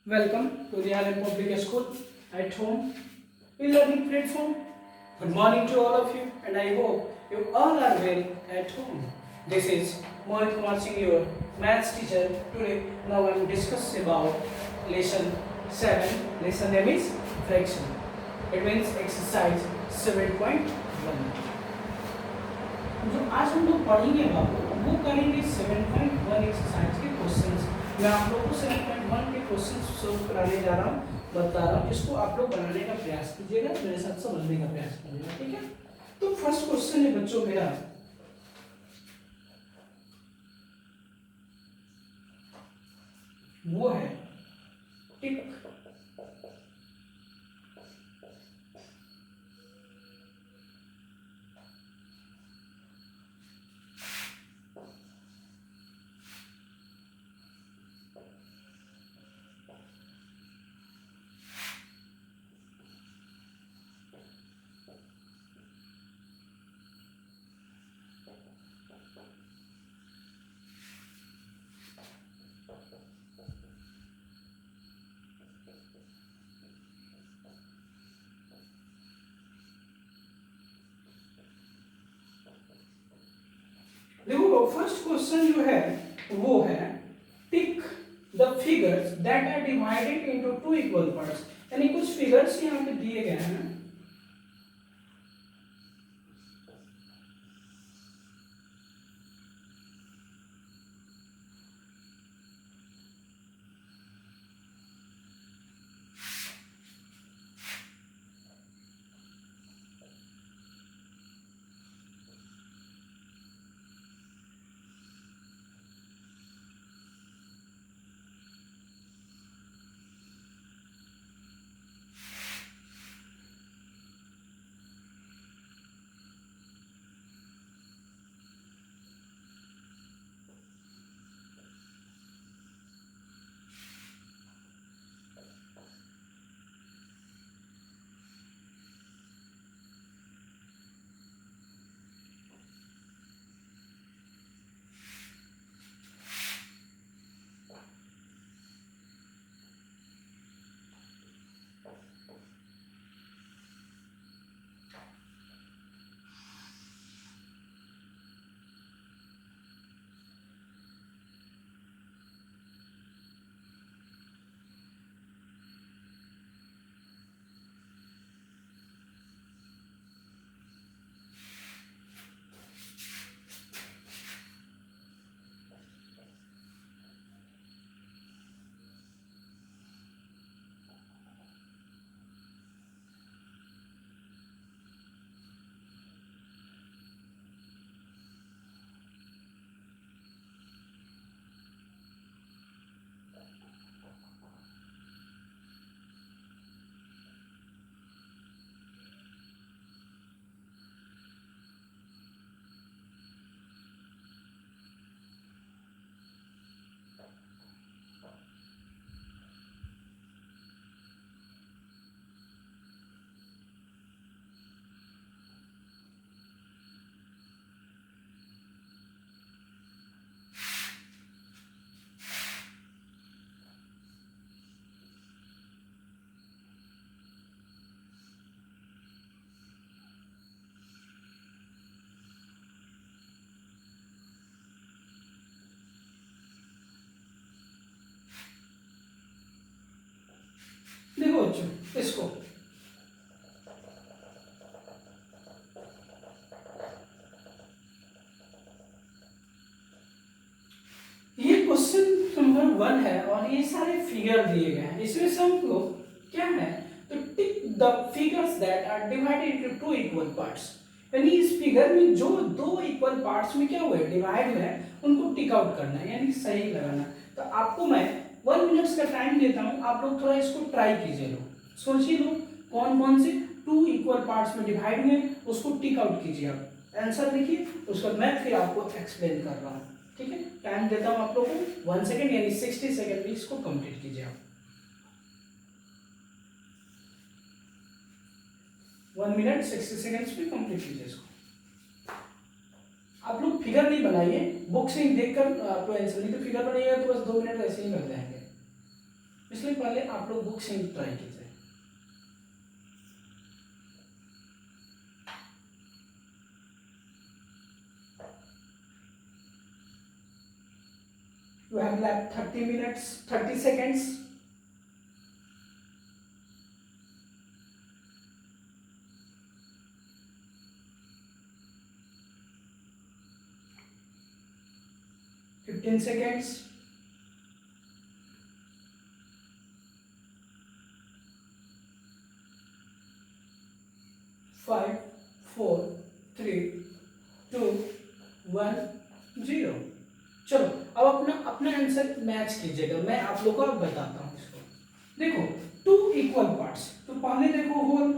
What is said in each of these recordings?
Welcome to the Allen Public School at home, e-learning platform. Good morning to all of you, and I hope you all are well at home. This is Mohit Kumar Singh, your maths teacher. Today, now I am discussing about lesson 7. Lesson name is fraction. It means exercise 7.1. जो आज हम लोग पढ़ेंगे बाबू वो करेंगे 7.1 exercise के questions. मैं आप लोगों को 7.1 के क्वेश्चन सोल्व कराने जा रहा हूँ, बता रहा हूँ। इसको आप लोग बनाने का प्रयास कीजिएगा, मेरे साथ समझने का प्रयास कीजिएगा, ठीक है। तो फर्स्ट क्वेश्चन है बच्चों मेरा, वो है टिक देखो फर्स्ट क्वेश्चन जो है वो है tick the figures that are divided into two equal parts. यानी कुछ फिगर्स यहाँ पे दिए गए हैं, देखो बच्चों इसको ये क्वेश्चन नंबर 1 है और ये सारे फिगर दिए गए हैं। इसमें से हमको क्या है, तो tick the figures that are divided into two equal parts. यानी इस फिगर में जो दो इक्वल पार्ट्स में क्या हुआ है, डिवाइड हुआ है, उनको टिक आउट करना है, यानी सही लगाना। तो आपको मैं 1 मिनट्स का टाइम देता हूं, आप लोग थोड़ा इसको ट्राई कीजिए। लो सोचिए, लो कौन कौन से टू इक्वल पार्ट्स में डिवाइड हुए उसको टिक आउट कीजिए। आप आंसर लिखिए, उसका मैं फिर आपको एक्सप्लेन कर रहा हूँ, ठीक है। टाइम देता हूँ आप लोगों को 1 सेकेंड, यानी 60 सेकेंड में इसको कंप्लीट कीजिए आप। 1 मिनट 60 सेकेंड्स में कंप्लीट कीजिए इसको। आप लोग फिगर नहीं बनाइए, बुक से ही देखकर आपको आंसर, नहीं तो फिगर बनाइएगा तो बस 2 मिनट ऐसे ही लग जाएंगे। इसलिए पहले आप लोग बुक से ट्राई कीजिए। You have left 30 minutes, 30 seconds. seconds. 5, 4, 3, 2, 1, 0। चलो अब अपना अपना आंसर मैच कीजिएगा, मैं आप लोगों को अब बताता हूँ इसको। देखो टू इक्वल पार्ट्स, तो पहले देखो होल,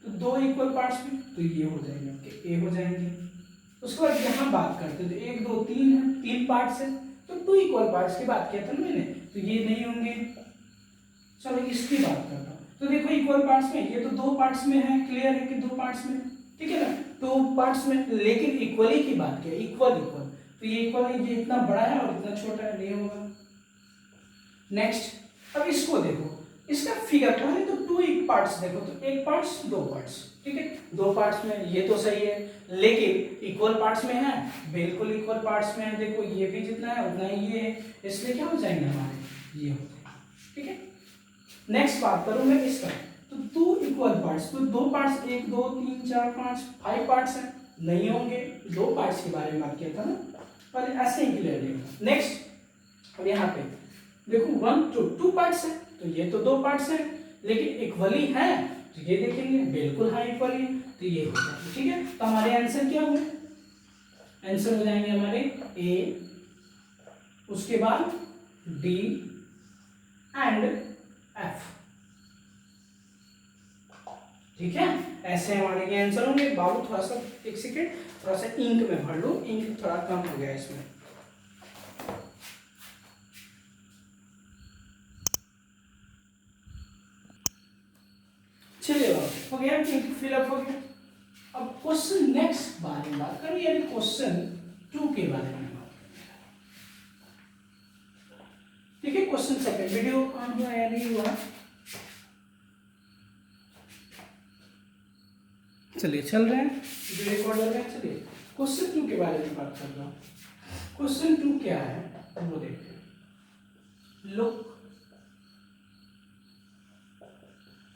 तो दो इक्वल पार्ट्स में तो ये हो जाएंगे आपके ए हो जाएंगे। उसके बाद यहाँ बात करते तो 1 2 3 है, 3 पार्ट्स है, तो टू इक्वल पार्ट्स की बात किया था ना मैंने, तो ये नहीं होंगे। चलो इसकी बात करता हूँ, तो देखो इक्वल पार्ट्स में ये तो दो पार्ट्स में है, क्लियर है कि दो पार्ट्स में, ठीक है ना, टू पार्ट्स में, लेकिन इक्वली की बात किया, इक्वल इक्वल, तो ये इक्वल ये इतना बड़ा है और इतना छोटा है, नहीं होगा। नेक्स्ट अब इसको देखो, इसका फिगर पहले तो टू एक पार्ट्स देखो, तो एक पार्ट्स दो पार्ट्स, ठीक है, दो पार्ट्स में ये तो सही है, लेकिन इक्वल पार्ट्स में है, बिल्कुल इक्वल पार्ट्स में है, देखो ये भी जितना है उतना ही ये है, इसलिए क्या हो जाएंगे हमारे, ये हो जाएंगे, ठीक है। नेक्स्ट बात करूं मैं इसका, तो टू इक्वल पार्ट्स, तो दो पार्ट्स 1 2 3 4 5 5 पार्ट्स हैं, नहीं होंगे, दो पार्ट्स के बारे में बात किया था ना, पर ऐसे ही क्लियर नहीं। नेक्स्ट अब यहाँ पे देखो 1 2 टू पार्ट्स है, तो ये तो दो पार्ट्स है, लेकिन इक्वली है, तो ये देखेंगे बिल्कुल हाँ इक्वली, तो ये हो जाएगा, ठीक है। तो हमारे आंसर क्या हुए, आंसर हो जाएंगे हमारे ए, उसके बाद डी एंड एफ, ठीक है, ऐसे हमारे के आंसर होंगे। बाबू थोड़ा सा एक सेकेंड, थोड़ा सा इंक में भर लो, इंक थोड़ा कम हो गया इसमें। चलिए हो गया, इंक फिलअप हो गया। अब क्वेश्चन नेक्स्ट बारे में बात करें, यानी क्वेश्चन 2 के बारे में बात करें, ठीक है। क्वेश्चन सेकंड, वीडियो ऑन हुआ या नहीं हुआ, चलिए चल रहे हैं, वीडियो रिकॉर्ड हो रहा है। चलिए क्वेश्चन 2 के बारे में बात कर रहा हूँ। क्वेश्चन 2 क्या है वो देखते हैं। लुक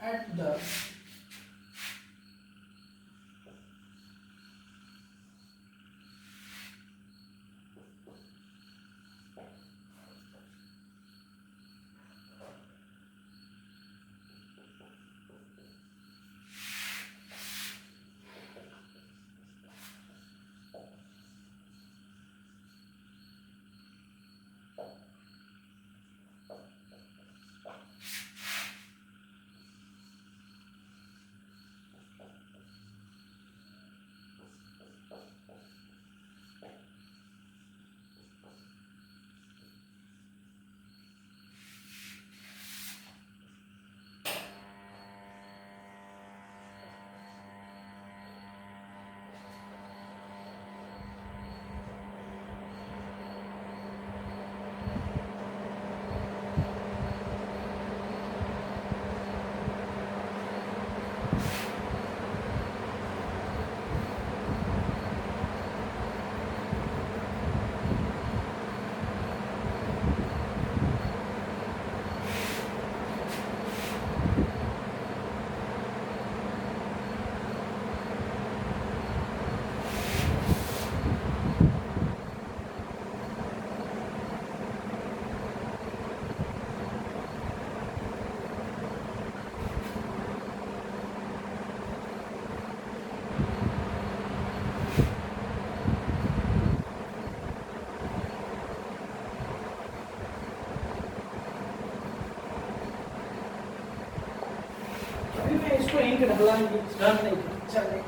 एट द इसको इंक ढला नहीं चले।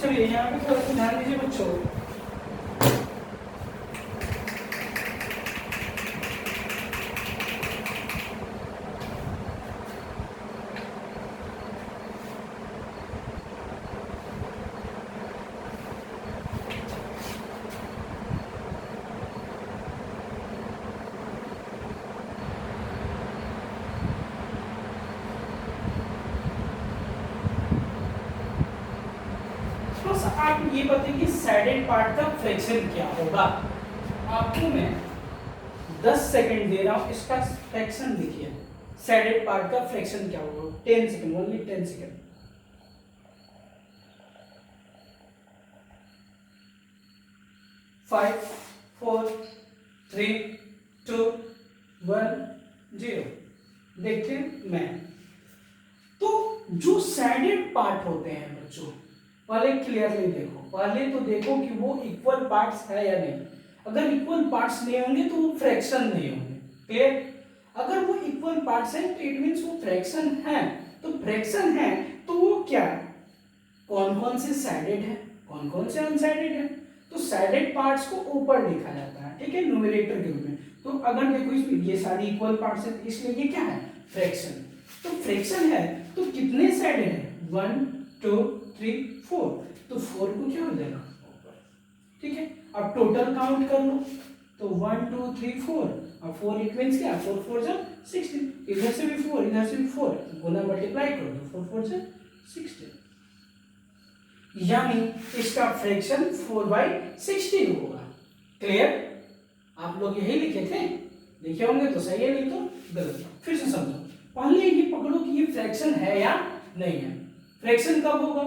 चलिए यहाँ पे थोड़ा सा ध्यान दीजिए बच्चों। आप ये बताइए सैडेड पार्ट का फ्रैक्शन क्या होगा। आपको मैं 10 सेकंड दे रहा हूं, इसका फ्रैक्शन लिखिए। सैडेड पार्ट का फ्रैक्शन क्या होगा? 10 सेकंड, ओनली 10 सेकंड। 5 4 3 2 1 0। देखते हैं मैं तो जो सैडेड पार्ट होते हैं बच्चों, पहले क्लियरली देखो, पहले तो देखो कि वो इक्वल पार्ट्स है या नहीं। अगर इक्वल पार्ट्स नहीं होंगे तो वो फ्रैक्शन नहीं होंगे। क्लियर? अगर वो इक्वल पार्ट्स हैं तो इट मींस वो फ्रैक्शन है। तो फ्रैक्शन है तो वो क्या, कौन कौन से साइडेड है, कौन कौन से अनसाइडेड है। तो साइडेड पार्ट्स को ऊपर लिखा जाता है, ठीक है, न्यूमरेटर के रूप में। तो अगर देखो इसमें ये सारी इक्वल पार्ट्स है, इसलिए ये क्या है, फ्रैक्शन। तो फ्रैक्शन है तो कितने साइडेड है, 1 2 3 4। तो 4 को क्या हो जाएगा ऊपर, ठीक है। अब टोटल काउंट कर लो, तो 1 2 3 4। अब 4 इट मींस क्या, 4 4 जा 16। इधर से भी 4, इधर से भी 4, गुना मल्टीप्लाई कर दो, 4 4 जा 16। यानी इसका फ्रैक्शन 4/16 होगा। क्लियर? आप लोग यही लिखे थे, लिखे होंगे तो सही है, नहीं तो गलत। फिर से समझो, पहले ये पकड़ो कि ये फ्रैक्शन है या नहीं है। फ्रैक्शन कब होगा,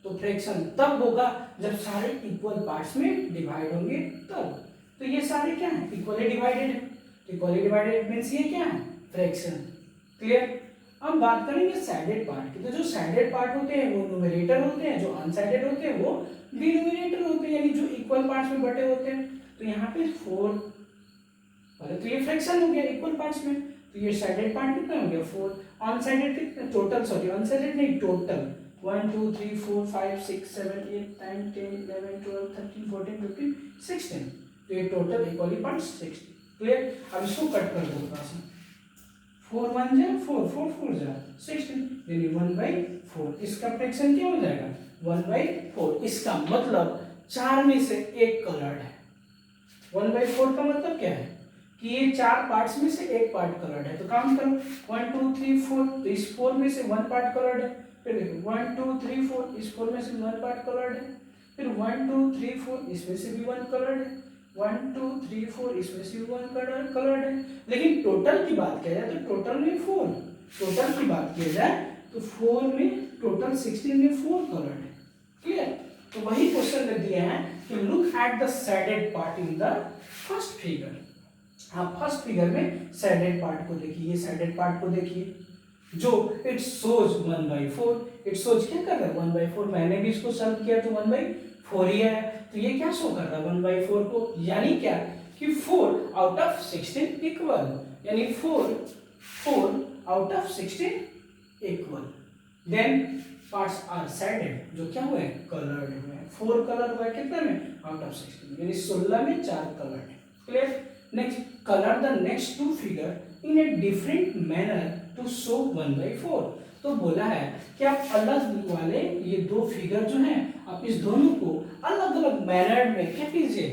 तो फ्रैक्शन तब होगा जब सारे इक्वल पार्ट्स में डिवाइड होंगे तब। तो ये सारे क्या है, इक्वली डिवाइडेड है। इक्वली डिवाइडेड मींस ये क्या है, फ्रैक्शन। क्लियर? अब बात करेंगे साइडेड पार्ट की। तो जो साइडेड पार्ट होते हैं वो न्यूमरेटर होते हैं, जो अनसाइडेड होते हैं वो डिनोमिनेटर होते हैं, यानी जो इक्वल पार्ट्स में बटे होते हैं। तो यहाँ पे 4, पहले तो ये फ्रैक्शन हो गया इक्वल पार्ट्स में, तो ये साइडेड पार्ट कितना हो गया 4। अनसाइडेड कितना, टोटल, सॉरी अनसाइडेड नहीं, टोटल 1 2 3 4 5 6 7 8 9 10 11 12 13 14 15 16। तो ये टोटल इक्वली पार्ट्स 60। क्लियर? अब इसको कट कर दो थोड़ा सा, 4 1 जा 4 4 4 जा 16, यानी 1/4। इसका फ्रैक्शन क्या हो जाएगा, 1/4। इसका मतलब 4 में से एक कलर्ड है। 1/4 का मतलब क्या है कि ये 4 पार्ट्स में से एक पार्ट कलर्ड है। तो काउंट करो 1 2 3 4, तो इस 4 में से 1 पार्ट कलर्ड है। फिर देखो 1 2 3 4, इस 4 में से 1 पार्ट कलर्ड है। फिर 1 2 3 4, इसमें से भी 1 कलर्ड है। 1 2 3 4, इसमें से भी 1 कलर्ड है। लेकिन टोटल की बात किया जाए तो टोटल में 4, टोटल की बात किया जाए तो 4 में टोटल 16 में 4 कलर्ड है। क्लियर? तो वही क्वेश्चन में दिया है कि look at the shaded part in the first figure. आप फर्स्ट फिगर में सैडेड पार्ट को देखिए, ये सैडेड पार्ट को देखिए जो इट सोज 1/4। इट सोज क्या कर रहा है, 1/4। मैंने भी इसको सॉल्व किया तो 1/4 ही है। तो ये क्या शो कर रहा है 1/4 को, यानी क्या कि 4 आउट ऑफ 16 इक्वल, यानी 4 out of 16 equal. Then parts are shaded, जो क्या हुए, कलर्ड हुए। 4 कलर हुआ कितने में, आउट ऑफ 16, यानी 16 में 4 कलर्ड है। Clear? Next, colour the next 2 figure in a different manner to show 1/4। तो बोला है कि आप अलग वाले ये 2 फिगर जो हैं, आप इस दोनों को अलग अलग मैनर में क्या कीजिए,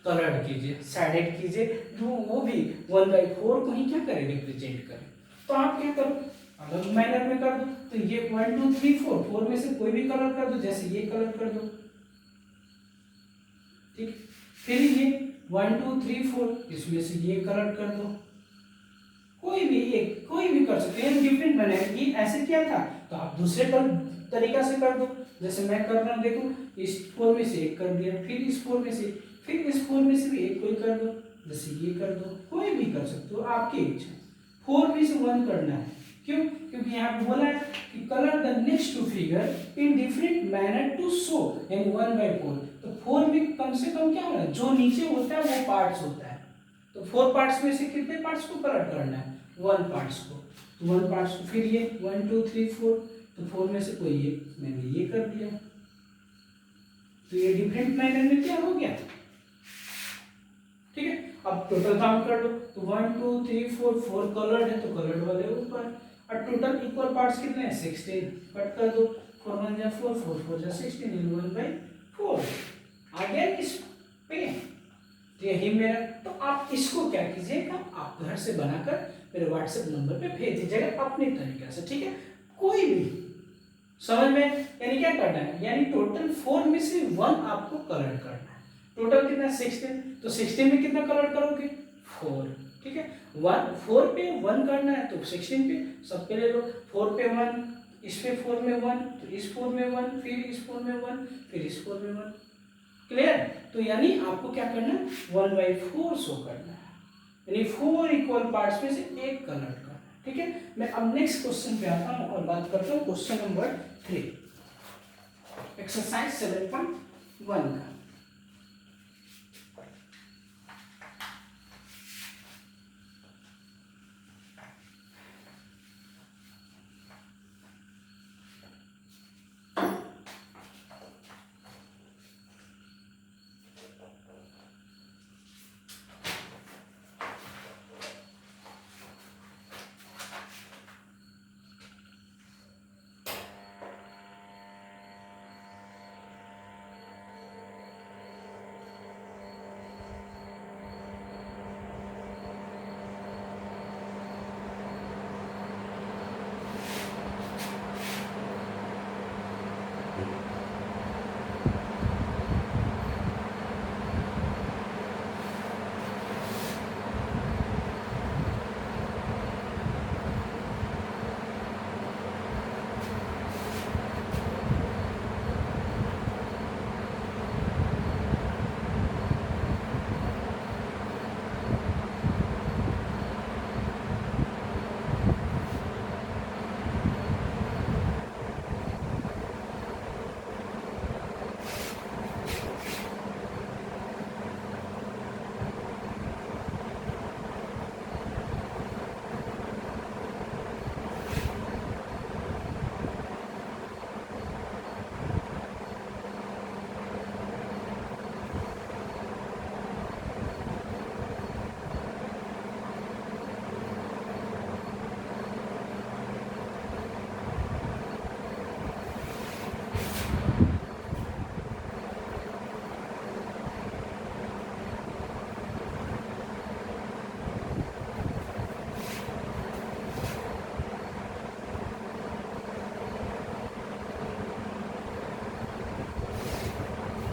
कलर कीजिए, साइडेड कीजिए, जो वो भी 1/4 को ही क्या करें, रिप्रेजेंट करें। तो आप क्या करो, अलग मैनर में कर दो। तो ये 1 2 3 4, 4 में से कोई भी कलर कर दो, जैसे ये कलर कर दो, ठीक। फिर ये 1 2 3 4, इसमें से ये कलर कर दो, कोई भी एक, कोई भी कर सकते हैं, डिफरेंट मैनर। ये ऐसे किया था तो आप दूसरे तरीका से कर दो, जैसे मैं कर रहा हूँ। देखो इस 4 में से एक कर दिया, फिर इस 4 में से, फिर इस 4 में से भी एक कोई कर दो, जैसे ये कर दो, कोई भी कर सकते हो, आपकी इच्छा। 4 में से 1 करना है, क्यों, क्योंकि यहाँ पे बोला है कि colour the next 2 figure in different manner to show, यानी 1/4। तो 4 में कम से कम क्या होना है, जो नीचे होता है वो पार्ट्स होता है। तो 4 पार्ट्स में से कितने पार्ट्स को कलर करना है, 1 पार्ट्स को। तो 1 पार्ट्स को, फिर ये 1 2 3 4, तो 4 में से कोई एक, मैंने ये कर दिया, तो ये डिफरेंट मैनर में क्या हो गया, ठीक है। अब टोटल काउंट कर लो, तो 1 2 3 4 4 कलर्ड है तो कलर्ड वाले ऊपर, और टोटल इक्वल पार्ट्स कितने हैं 16, कट कर दो, 4 1 जा 4 4 4 जा 16 इन 1/4 आ गया इस पे। तो यही मेरा, तो आप इसको क्या कीजिएगा, आप घर से बनाकर मेरे व्हाट्सएप नंबर पे भेज दीजिएगा अपने तरीके से, ठीक है। कोई भी समझ में, यानी क्या करना है, यानी टोटल 4 में से 1 आपको कलर करना है। टोटल कितना 16, तो 16 में कितना कलर करोगे 4, ठीक है। 4 पे 1 करना है तो 16 पे सब पे ले लो, 4 पे 1, इस पे 4 में 1, तो इस 4 में 1, फिर इस 4 में 1, फिर इस 4 में 1, क्लियर। तो यानी आपको क्या करना है 1/4 शो करना है, यानी 4 इक्वल पार्ट्स में से एक कलर करना है, ठीक है। मैं अब नेक्स्ट क्वेश्चन पे आता हूं और बात करता हूं क्वेश्चन नंबर 3, एक्सरसाइज 7.1 का।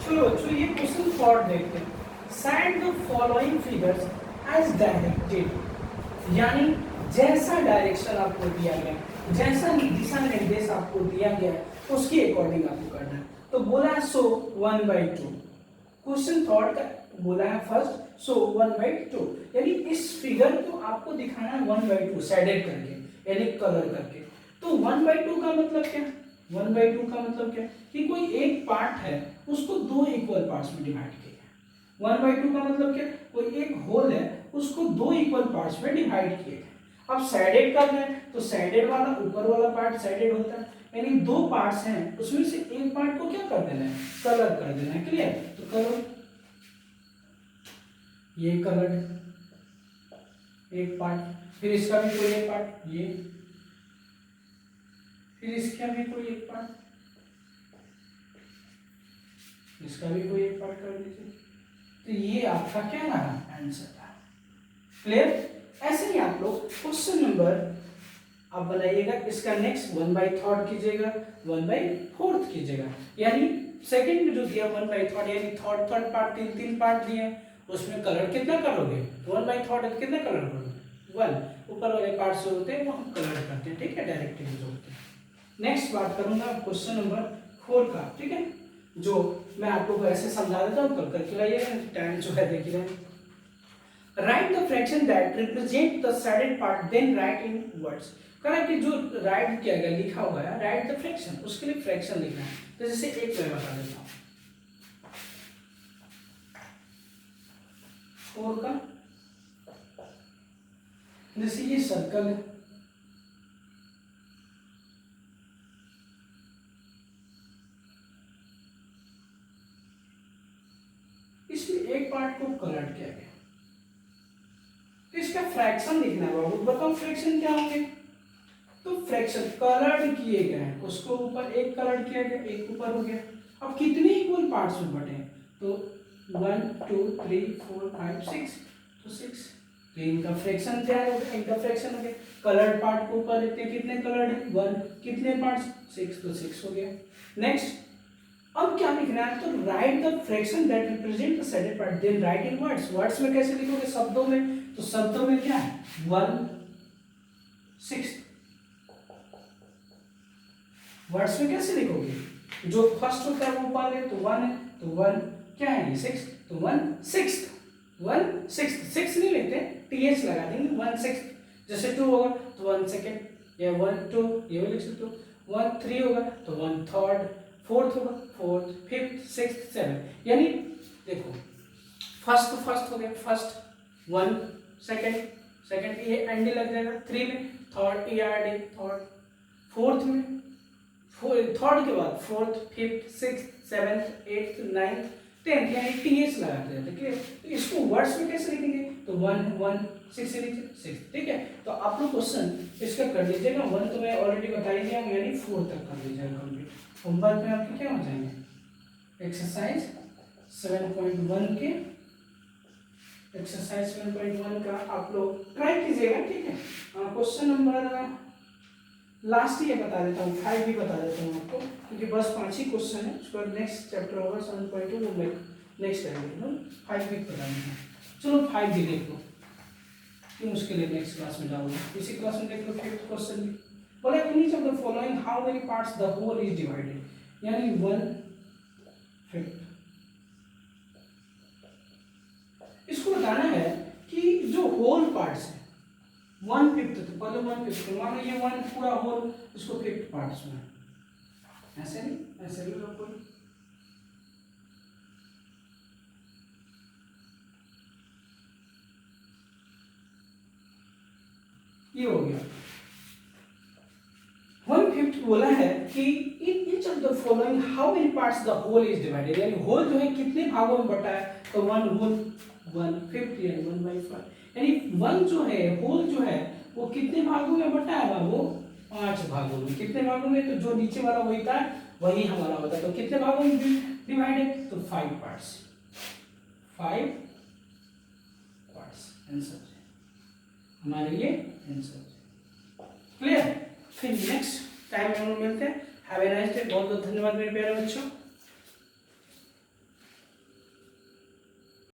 चलो ये क्वेश्चन फॉर देखते हैं। Send the following figures as directed, यानी जैसा डायरेक्शन आपको दिया गया, जैसा दिशा निर्देश आपको दिया गया उसके अकॉर्डिंग आपको करना है। तो बोला है सो 1/2, क्वेश्चन थॉट का बोला है फर्स्ट सो 1/2, यानी इस फिगर को आपको दिखाना है 1/2 शेडेड करके, यानी कलर करके। तो 1/2 का मतलब क्या, 1/2 का मतलब क्या कि कोई एक पार्ट है उसको 2 इक्वल पार्ट्स में डिवाइड किया है। 1/2 का मतलब क्या, कोई एक होल है उसको 2 इक्वल पार्ट्स में डिवाइड किया है। अब शेडेड कर रहे हैं तो शेडेड वाला ऊपर वाला पार्ट शेडेड होता है, यानी 2 पार्ट्स हैं उसमें से एक पार्ट को क्या कर देना है, कलर कर देना है, क्लियर। तो कलर, ये कलर एक पार्ट, फिर इसका भी कोई एक पार्ट, ये, फिर इसका भी कोई एक पार्ट, इसका भी कोई एक पार्ट कर दीजिए। तो ये आपका क्या रहा आंसर था, क्लियर। ऐसे ही आप लोग क्वेश्चन नंबर आप बनाइएगा, इसका नेक्स्ट 1/3 कीजिएगा, 1/4 कीजिएगा, यानी सेकंड जो दिया 1/3 यानी थर्ड पार्ट, तीन पार्ट दिए, उसमें कलर कितना करोगे, 1/3 कितना कलर करोगे 1, ऊपर वाले पार्ट जो होते हैं वो हम कलर करते हैं, ठीक है, डायरेक्ट यूज होते हैं। नेक्स्ट बात करूंगा क्वेश्चन नंबर 4 का, ठीक है, जो मैं आप लोगों को ऐसे समझा देता हूँ, कल करके लाइए, टाइम जो है देख ही रहे। Write the fraction that represent the shaded part then write in words, करा कि जो राइट किया गया लिखा हुआ है राइट द फ्रैक्शन, उसके लिए फ्रैक्शन लिखना है। तो जैसे एक मैं बता देता हूँ 4 का, जैसे ये सर्कल है, को कलर्ड किया गया। तो इसका फ्रैक्शन लिखना है बाबू, बताओ फ्रैक्शन क्या होंगे। तो फ्रैक्शन कलर्ड किए गए हैं, उसको ऊपर एक कलर्ड किया गया, एक ऊपर हो गया। अब कितने इक्वल पार्ट्स में बटे, तो 1 2 3 4 5 6, तो 6। तो इनका फ्रैक्शन क्या है, इनका फ्रैक्शन हो गया। कलर्ड पार्ट को ऊपर लेते हैं, कितने कलर्ड है 1, कितने पार्ट्स 6, तो 6 हो गया। नेक्स्ट अब क्या लिखना है, तो write the fraction that represent the shaded part, then write in words. Words में कैसे लिखोगे, शब्दों में। तो शब्दों में क्या है 1/6। वर्ड्स में कैसे लिखोगे, जो फर्स्ट होता है वो ऊपर है तो 1 है, तो 1 क्या है ये 6, तो 1/6। 1/6 6 नहीं लेते, th लगा देंगे 1/6। जैसे 2 होगा तो 1 सेकेंड, या 1 2 ये भी लिख सकते हो। 1 3 होगा तो 1 थर्ड, 4th होगा 4th, 5th 6th 7th। यानी देखो फर्स्ट तो फर्स्ट हो गया, फर्स्ट 1 सेकेंड, सेकेंड ये एंडी लग जाएगा 3 में, थर्ड ERD थर्ड, फोर्थ में थर्ड के बाद 4th 5th 6th 7th 8th 9th 10th, यानी th लगाते हैं। ठीक है, तो इसको वर्ड्स में कैसे लिखेंगे, तो 1 1 6 से नीचे 6। ठीक है, तो आप लोग क्वेश्चन इसका कर लीजिएगा। 1 तो मैं ऑलरेडी बता ही दिया हूं, यानी 4 तक कर लीजिएगा कंप्लीट। होमवर्क में आपके क्या हो जाएंगे, एक्सरसाइज 7.1 के, एक्सरसाइज 7.1 का आप लोग ट्राई कीजिएगा। ठीक है, क्वेश्चन नंबर लास्ट ये बता देता हूँ, 5 भी बता देता हूँ आपको, क्योंकि बस 5 ही क्वेश्चन है। उसके बाद नेक्स्ट चैप्टर होगा 7.2, वो मैं नेक्स्ट टाइम 5 भी बताना है। चलो 5 भी देख लो, क्यों मुश्किल है, नेक्स्ट क्लास में जाऊंगा। इसी क्लास में देख लो 5th क्वेश्चन भी बोला, in each of the following how many parts the whole is divided, यानी 1/5। इसको बताना है कि जो होल पार्ट्स है 1/5, तो पहले 1/5 तो मानो ये 1 पूरा होल, इसको 5th पार्ट्स में, ऐसे नहीं, ऐसे भी लोग कोई ये हो गया 1/5। बोला है कि in each of the following how many parts the whole is divided, यानी होल जो है कितने भागों में बटा है, तो 1 होल 1/5 यानी 1/5, यानी 1 जो है होल जो है वो कितने भागों में बटा है बाबू, 5 भागों में। कितने भागों में, तो जो नीचे वाला वही था वही हमारा होता है, तो कितने भागों में डिवाइडेड, तो 5 पार्ट्स, 5 पार्ट्स आंसर हमारे लिए आंसर। क्लियर, फिर नेक्स्ट टाइम हम लोग मिलते हैं। हैव ए नाइस डे, बहुत बहुत धन्यवाद मेरे प्यारे बच्चों।